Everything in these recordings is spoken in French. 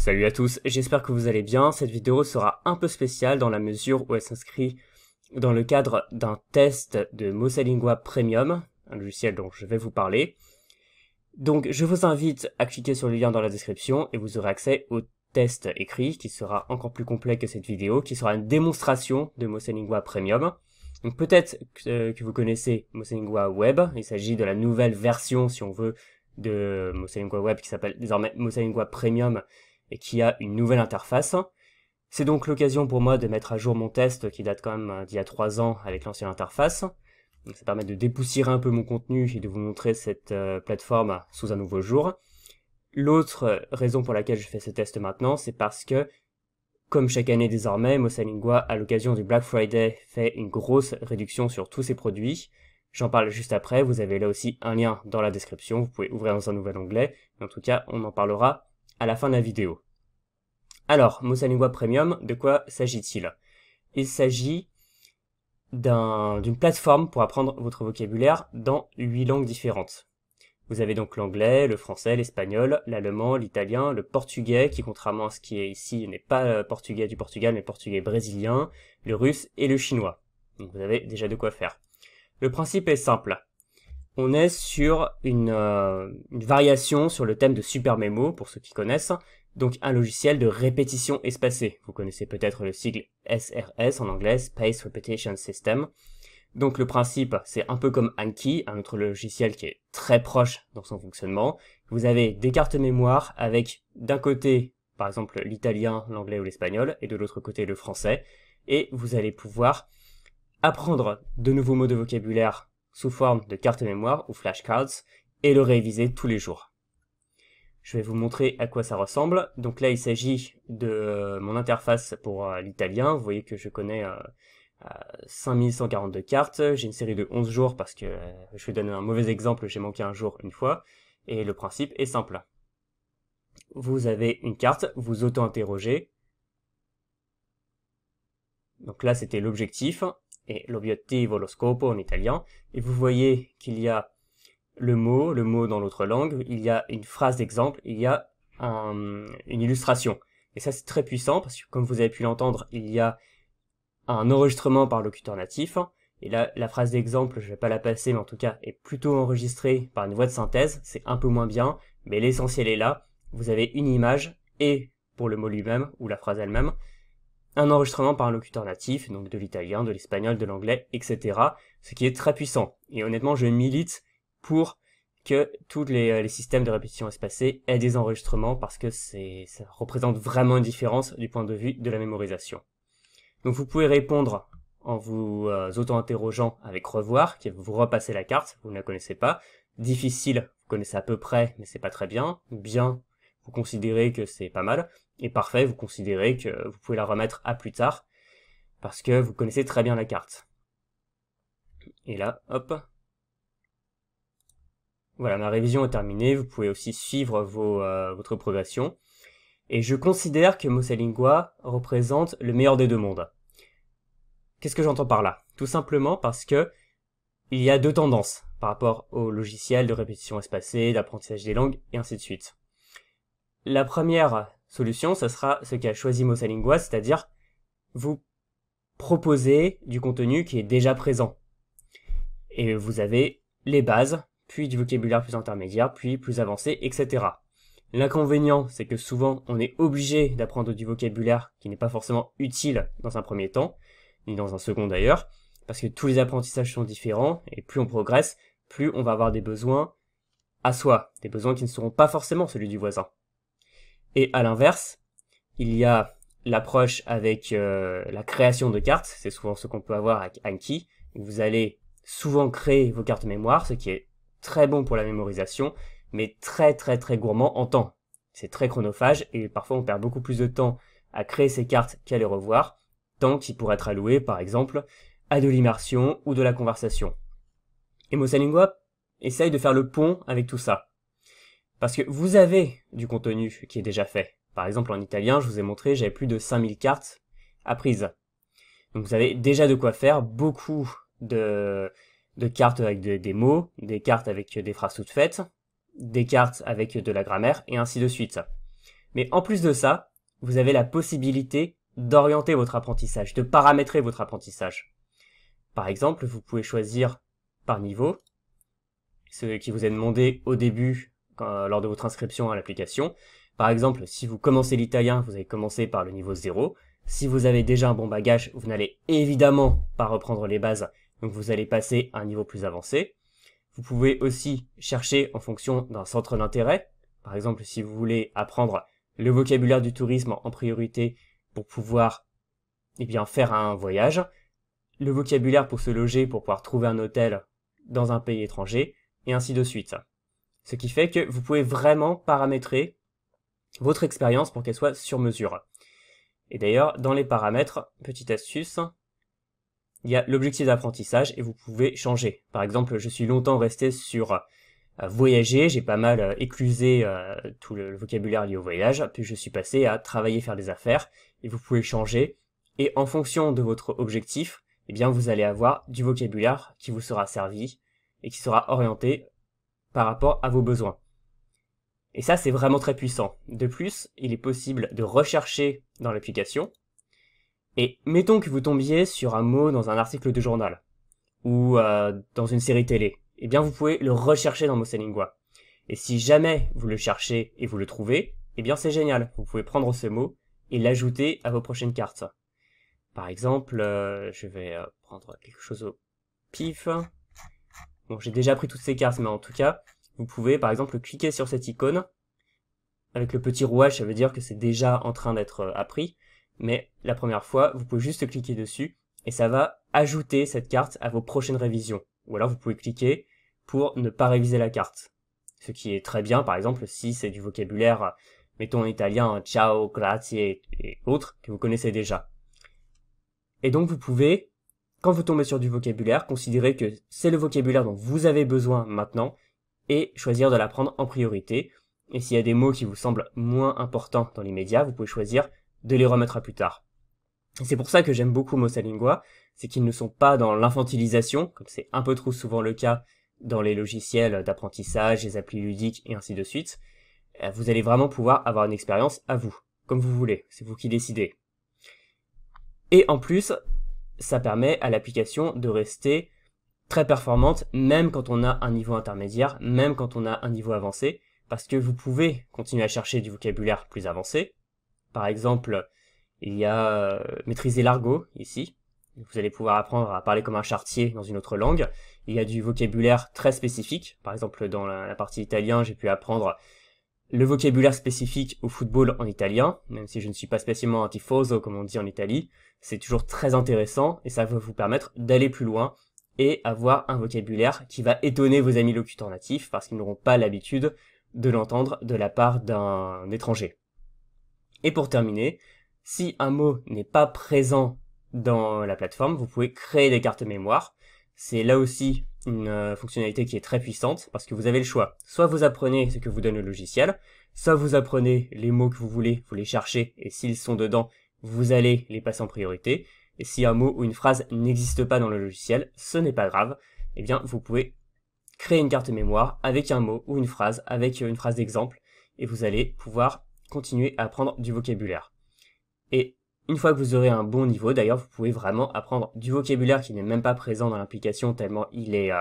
Salut à tous, j'espère que vous allez bien. Cette vidéo sera un peu spéciale dans la mesure où elle s'inscrit dans le cadre d'un test de Mosalingua Premium, un logiciel dont je vais vous parler. Donc je vous invite à cliquer sur le lien dans la description et vous aurez accès au test écrit qui sera encore plus complet que cette vidéo, qui sera une démonstration de Mosalingua Premium. Donc peut-être que vous connaissez Mosalingua Web, il s'agit de la nouvelle version, si on veut, de Mosalingua Web qui s'appelle désormais Mosalingua Premium et qui a une nouvelle interface. C'est donc l'occasion pour moi de mettre à jour mon test qui date quand même d'il y a 3 ans avec l'ancienne interface. Donc ça permet de dépoussiérer un peu mon contenu et de vous montrer cette plateforme sous un nouveau jour. L'autre raison pour laquelle je fais ce test maintenant, c'est parce que, comme chaque année désormais, Mosalingua, à l'occasion du Black Friday, fait une grosse réduction sur tous ses produits. J'en parle juste après, vous avez là aussi un lien dans la description, vous pouvez ouvrir dans un nouvel onglet. En tout cas, on en parlera à la fin de la vidéo. Alors, Mosalingua Premium, de quoi s'agit-il? Il s'agit d'une plateforme pour apprendre votre vocabulaire dans 8 langues différentes. Vous avez donc l'anglais, le français, l'espagnol, l'allemand, l'italien, le portugais, qui contrairement à ce qui est ici n'est pas portugais du Portugal, mais portugais brésilien, le russe et le chinois. Donc vous avez déjà de quoi faire. Le principe est simple. On est sur une variation sur le thème de SuperMemo, pour ceux qui connaissent, donc un logiciel de répétition espacée. Vous connaissez peut-être le sigle SRS en anglais, Spaced Repetition System. Donc le principe, c'est un peu comme Anki, un autre logiciel qui est très proche dans son fonctionnement. Vous avez des cartes mémoire avec d'un côté, par exemple, l'italien, l'anglais ou l'espagnol, et de l'autre côté le français, et vous allez pouvoir apprendre de nouveaux mots de vocabulaire sous forme de cartes mémoire ou flashcards et le réviser tous les jours. Je vais vous montrer à quoi ça ressemble. Donc là, il s'agit de mon interface pour l'italien. Vous voyez que je connais 5142 cartes. J'ai une série de 11 jours parce que je vais donner un mauvais exemple, j'ai manqué un jour une fois. Et le principe est simple. Vous avez une carte, vous auto-interrogez. Donc là, c'était l'objectif. Et l'obiettivo, lo scopo en italien, et vous voyez qu'il y a le mot dans l'autre langue, il y a une phrase d'exemple, il y a une illustration. Et ça c'est très puissant parce que comme vous avez pu l'entendre, il y a un enregistrement par locuteur natif, et là la phrase d'exemple, je vais pas la passer, mais en tout cas est plutôt enregistrée par une voix de synthèse, c'est un peu moins bien, mais l'essentiel est là, vous avez une image, et pour le mot lui-même, ou la phrase elle-même, un enregistrement par un locuteur natif, donc de l'italien, de l'espagnol, de l'anglais, etc. Ce qui est très puissant. Et honnêtement, je milite pour que tous les systèmes de répétition espacée aient des enregistrements parce que ça représente vraiment une différence du point de vue de la mémorisation. Donc vous pouvez répondre en vous auto-interrogeant avec revoir, qui va vous repasser la carte, vous ne la connaissez pas. Difficile, vous connaissez à peu près, mais c'est pas très bien. Bien, vous considérez que c'est pas mal. Et parfait, vous considérez que vous pouvez la remettre à plus tard, parce que vous connaissez très bien la carte. Et là, hop. Voilà, ma révision est terminée, vous pouvez aussi suivre votre progression. Et je considère que Mosalingua représente le meilleur des deux mondes. Qu'est-ce que j'entends par là? Tout simplement parce que il y a deux tendances par rapport au logiciel de répétition espacée, d'apprentissage des langues, et ainsi de suite. La première solution, ce sera ce qu'a choisi Mosalingua, c'est-à-dire vous proposer du contenu qui est déjà présent. Et vous avez les bases, puis du vocabulaire plus intermédiaire, puis plus avancé, etc. L'inconvénient, c'est que souvent, on est obligé d'apprendre du vocabulaire qui n'est pas forcément utile dans un premier temps, ni dans un second d'ailleurs, parce que tous les apprentissages sont différents, et plus on progresse, plus on va avoir des besoins à soi, des besoins qui ne seront pas forcément celui du voisin. Et à l'inverse, il y a l'approche avec la création de cartes, c'est souvent ce qu'on peut avoir avec Anki, vous allez souvent créer vos cartes mémoire, ce qui est très bon pour la mémorisation, mais très gourmand en temps. C'est très chronophage et parfois on perd beaucoup plus de temps à créer ces cartes qu'à les revoir, temps qui pourrait être alloué par exemple à de l'immersion ou de la conversation. Et Mosalingua essaye de faire le pont avec tout ça. Parce que vous avez du contenu qui est déjà fait. Par exemple, en italien, je vous ai montré, j'avais plus de 5000 cartes apprises. Donc vous avez déjà de quoi faire, beaucoup de cartes avec des mots, des cartes avec des phrases toutes faites, des cartes avec de la grammaire, et ainsi de suite. Mais en plus de ça, vous avez la possibilité d'orienter votre apprentissage, de paramétrer votre apprentissage. Par exemple, vous pouvez choisir par niveau, ce qui vous est demandé au début lors de votre inscription à l'application. Par exemple, si vous commencez l'italien, vous allez commencer par le niveau 0. Si vous avez déjà un bon bagage, vous n'allez évidemment pas reprendre les bases, donc vous allez passer à un niveau plus avancé. Vous pouvez aussi chercher en fonction d'un centre d'intérêt. Par exemple, si vous voulez apprendre le vocabulaire du tourisme en priorité pour pouvoir faire un voyage, le vocabulaire pour se loger, pour pouvoir trouver un hôtel dans un pays étranger, et ainsi de suite. Ce qui fait que vous pouvez vraiment paramétrer votre expérience pour qu'elle soit sur mesure. Et d'ailleurs, dans les paramètres, petite astuce, il y a l'objectif d'apprentissage et vous pouvez changer. Par exemple, je suis longtemps resté sur voyager, j'ai pas mal éclusé tout le vocabulaire lié au voyage, puis je suis passé à travailler, faire des affaires, et vous pouvez changer. Et en fonction de votre objectif, vous allez avoir du vocabulaire qui vous sera servi et qui sera orienté par rapport à vos besoins. Et ça, c'est vraiment très puissant. De plus, il est possible de rechercher dans l'application. Et mettons que vous tombiez sur un mot dans un article de journal ou dans une série télé. Vous pouvez le rechercher dans Mosalingua. Et si jamais vous le cherchez et vous le trouvez, c'est génial. Vous pouvez prendre ce mot et l'ajouter à vos prochaines cartes. Par exemple, je vais prendre quelque chose au pif. Bon, j'ai déjà pris toutes ces cartes, mais en tout cas, vous pouvez par exemple cliquer sur cette icône. Avec le petit rouage, ça veut dire que c'est déjà en train d'être appris. Mais la première fois, vous pouvez juste cliquer dessus et ça va ajouter cette carte à vos prochaines révisions. Ou alors vous pouvez cliquer pour ne pas réviser la carte. Ce qui est très bien, par exemple, si c'est du vocabulaire, mettons en italien, ciao, grazie et autres, que vous connaissez déjà. Et donc vous pouvez, quand vous tombez sur du vocabulaire, considérer que c'est le vocabulaire dont vous avez besoin maintenant et choisir de l'apprendre en priorité. Et s'il y a des mots qui vous semblent moins importants dans l'immédiat, vous pouvez choisir de les remettre à plus tard. Et c'est pour ça que j'aime beaucoup Mosalingua, c'est qu'ils ne sont pas dans l'infantilisation, comme c'est un peu trop souvent le cas dans les logiciels d'apprentissage, les applis ludiques et ainsi de suite. Vous allez vraiment pouvoir avoir une expérience à vous, comme vous voulez, c'est vous qui décidez. Et en plus, ça permet à l'application de rester très performante, même quand on a un niveau intermédiaire, même quand on a un niveau avancé, parce que vous pouvez continuer à chercher du vocabulaire plus avancé. Par exemple, il y a maîtriser l'argot ici. Vous allez pouvoir apprendre à parler comme un charretier dans une autre langue. Il y a du vocabulaire très spécifique. Par exemple, dans la partie italien, j'ai pu apprendre le vocabulaire spécifique au football en italien, même si je ne suis pas spécialement un tifoso comme on dit en Italie. C'est toujours très intéressant et ça va vous permettre d'aller plus loin et avoir un vocabulaire qui va étonner vos amis locuteurs natifs parce qu'ils n'auront pas l'habitude de l'entendre de la part d'un étranger. Et pour terminer, si un mot n'est pas présent dans la plateforme, vous pouvez créer des cartes mémoire. C'est là aussi une fonctionnalité qui est très puissante parce que vous avez le choix. Soit vous apprenez ce que vous donne le logiciel, soit vous apprenez les mots que vous voulez, vous les cherchez et s'ils sont dedans, vous allez les passer en priorité. Et si un mot ou une phrase n'existe pas dans le logiciel, ce n'est pas grave. Vous pouvez créer une carte mémoire avec un mot ou une phrase, avec une phrase d'exemple et vous allez pouvoir continuer à apprendre du vocabulaire. Et une fois que vous aurez un bon niveau, d'ailleurs, vous pouvez vraiment apprendre du vocabulaire qui n'est même pas présent dans l'application tellement il est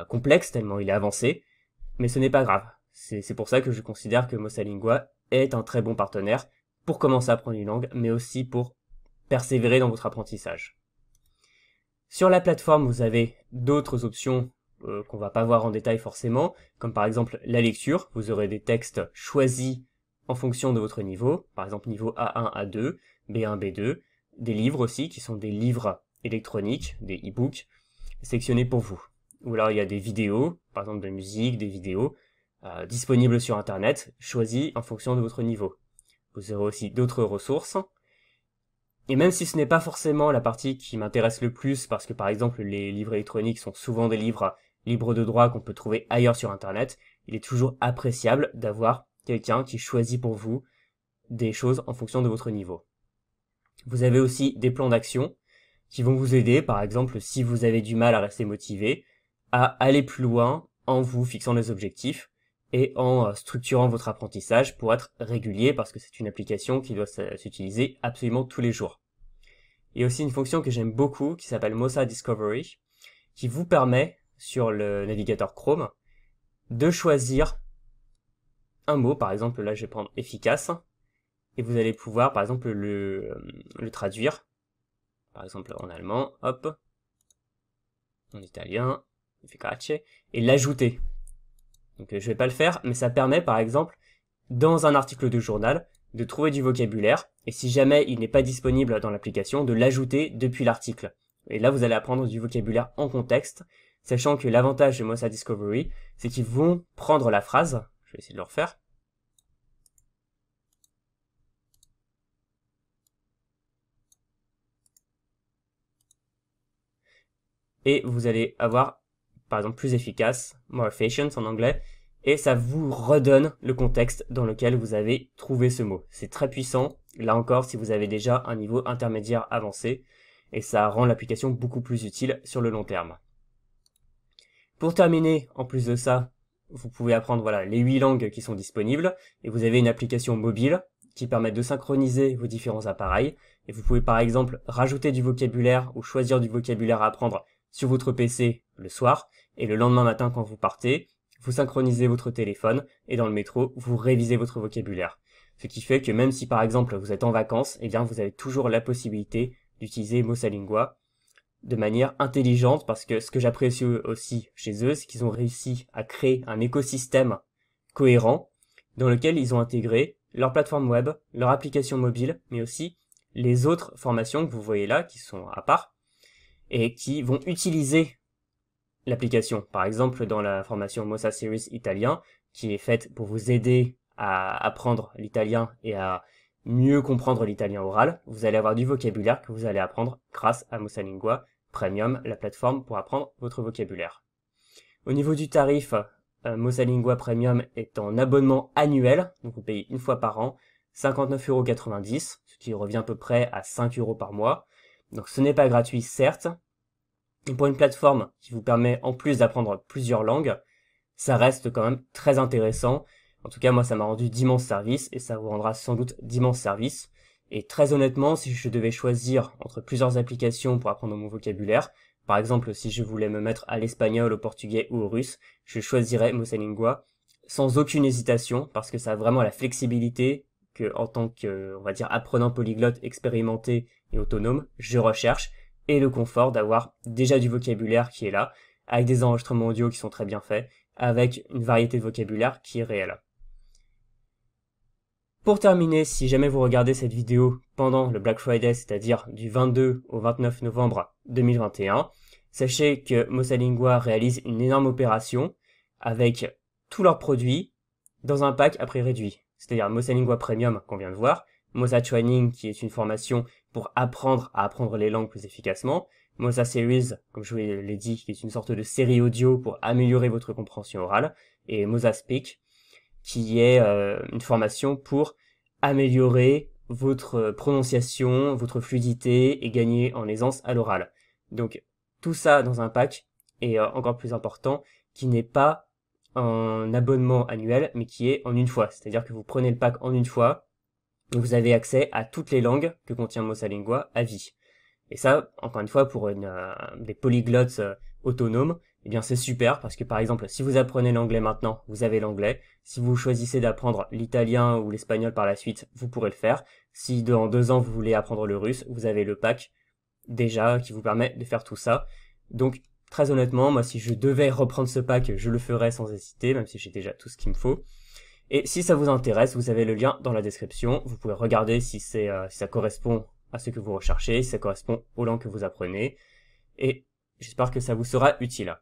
complexe, tellement il est avancé, mais ce n'est pas grave. C'est pour ça que je considère que Mosalingua est un très bon partenaire pour commencer à apprendre une langue, mais aussi pour persévérer dans votre apprentissage. Sur la plateforme, vous avez d'autres options qu'on va pas voir en détail forcément, comme par exemple la lecture. Vous aurez des textes choisis en fonction de votre niveau, par exemple niveau A1, A2, B1, B2, des livres aussi, qui sont des livres électroniques, des e-books, sélectionnés pour vous. Ou alors il y a des vidéos, par exemple de musique, des vidéos, disponibles sur internet, choisis en fonction de votre niveau. Vous aurez aussi d'autres ressources. Et même si ce n'est pas forcément la partie qui m'intéresse le plus, parce que par exemple les livres électroniques sont souvent des livres libres de droit qu'on peut trouver ailleurs sur internet, il est toujours appréciable d'avoir quelqu'un qui choisit pour vous des choses en fonction de votre niveau. Vous avez aussi des plans d'action qui vont vous aider, par exemple si vous avez du mal à rester motivé, à aller plus loin en vous fixant des objectifs. et en structurant votre apprentissage pour être régulier parce que c'est une application qui doit s'utiliser absolument tous les jours. Il y a aussi une fonction que j'aime beaucoup qui s'appelle Mosa Discovery qui vous permet sur le navigateur Chrome de choisir un mot, par exemple là je vais prendre efficace et vous allez pouvoir par exemple le traduire, par exemple en allemand, hop, en italien, efficace, et l'ajouter. Donc je vais pas le faire, mais ça permet par exemple dans un article de journal de trouver du vocabulaire et si jamais il n'est pas disponible dans l'application, de l'ajouter depuis l'article. Et là vous allez apprendre du vocabulaire en contexte, sachant que l'avantage de Mosa Discovery, c'est qu'ils vont prendre la phrase, je vais essayer de le refaire, et vous allez avoir par exemple plus efficace, more efficient en anglais, et ça vous redonne le contexte dans lequel vous avez trouvé ce mot. C'est très puissant, là encore si vous avez déjà un niveau intermédiaire avancé, et ça rend l'application beaucoup plus utile sur le long terme. Pour terminer, en plus de ça, vous pouvez apprendre voilà, les 8 langues qui sont disponibles, et vous avez une application mobile qui permet de synchroniser vos différents appareils, et vous pouvez par exemple rajouter du vocabulaire ou choisir du vocabulaire à apprendre sur votre PC le soir, et le lendemain matin quand vous partez, vous synchronisez votre téléphone, et dans le métro, vous révisez votre vocabulaire. Ce qui fait que même si par exemple vous êtes en vacances, eh bien vous avez toujours la possibilité d'utiliser Mosalingua de manière intelligente, parce que ce que j'apprécie aussi chez eux, c'est qu'ils ont réussi à créer un écosystème cohérent, dans lequel ils ont intégré leur plateforme web, leur application mobile, mais aussi les autres formations que vous voyez là, qui sont à part, et qui vont utiliser l'application. Par exemple, dans la formation Mosa Series italien, qui est faite pour vous aider à apprendre l'italien et à mieux comprendre l'italien oral, vous allez avoir du vocabulaire que vous allez apprendre grâce à Mosalingua Premium, la plateforme pour apprendre votre vocabulaire. Au niveau du tarif, Mosalingua Premium est en abonnement annuel, donc vous payez une fois par an, 59,90 €, ce qui revient à peu près à 5 € par mois. Donc ce n'est pas gratuit certes, et pour une plateforme qui vous permet en plus d'apprendre plusieurs langues, ça reste quand même très intéressant. En tout cas moi ça m'a rendu d'immenses services et ça vous rendra sans doute d'immenses services. Et très honnêtement, si je devais choisir entre plusieurs applications pour apprendre mon vocabulaire, par exemple si je voulais me mettre à l'espagnol, au portugais ou au russe, je choisirais Mosalingua sans aucune hésitation parce que ça a vraiment la flexibilité que en tant que, on va dire, apprenant polyglotte expérimenté et autonome, je recherche, et le confort d'avoir déjà du vocabulaire qui est là, avec des enregistrements audio qui sont très bien faits, avec une variété de vocabulaire qui est réelle. Pour terminer, si jamais vous regardez cette vidéo pendant le Black Friday, c'est-à-dire du 22 au 29 novembre 2021, sachez que Mosalingua réalise une énorme opération avec tous leurs produits dans un pack à prix réduit. C'est-à-dire Mosalingua Premium qu'on vient de voir, Mosa Training qui est une formation pour apprendre à apprendre les langues plus efficacement, Mosa Series, comme je vous l'ai dit, qui est une sorte de série audio pour améliorer votre compréhension orale, et Mosa Speak, qui est une formation pour améliorer votre prononciation, votre fluidité et gagner en aisance à l'oral. Donc tout ça dans un pack, et encore plus important, qui n'est pas un abonnement annuel, mais qui est en une fois. C'est-à-dire que vous prenez le pack en une fois, et vous avez accès à toutes les langues que contient Mosalingua à vie. Et ça, encore une fois, pour des polyglottes autonomes, eh bien c'est super parce que par exemple, si vous apprenez l'anglais maintenant, vous avez l'anglais. Si vous choisissez d'apprendre l'italien ou l'espagnol par la suite, vous pourrez le faire. Si dans 2 ans vous voulez apprendre le russe, vous avez le pack déjà qui vous permet de faire tout ça. Donc très honnêtement, moi si je devais reprendre ce pack, je le ferais sans hésiter, même si j'ai déjà tout ce qu'il me faut. Et si ça vous intéresse, vous avez le lien dans la description. Vous pouvez regarder si ça correspond à ce que vous recherchez, si ça correspond aux langues que vous apprenez. Et j'espère que ça vous sera utile.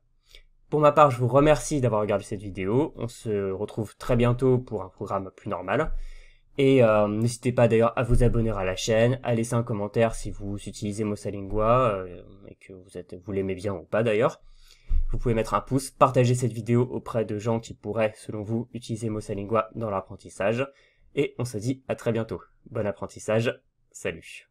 Pour ma part, je vous remercie d'avoir regardé cette vidéo. On se retrouve très bientôt pour un programme plus normal. Et n'hésitez pas d'ailleurs à vous abonner à la chaîne, à laisser un commentaire si vous utilisez Mosalingua et que vous l'aimez bien ou pas d'ailleurs. Vous pouvez mettre un pouce, partager cette vidéo auprès de gens qui pourraient, selon vous, utiliser Mosalingua dans leur apprentissage. Et on se dit à très bientôt. Bon apprentissage, salut.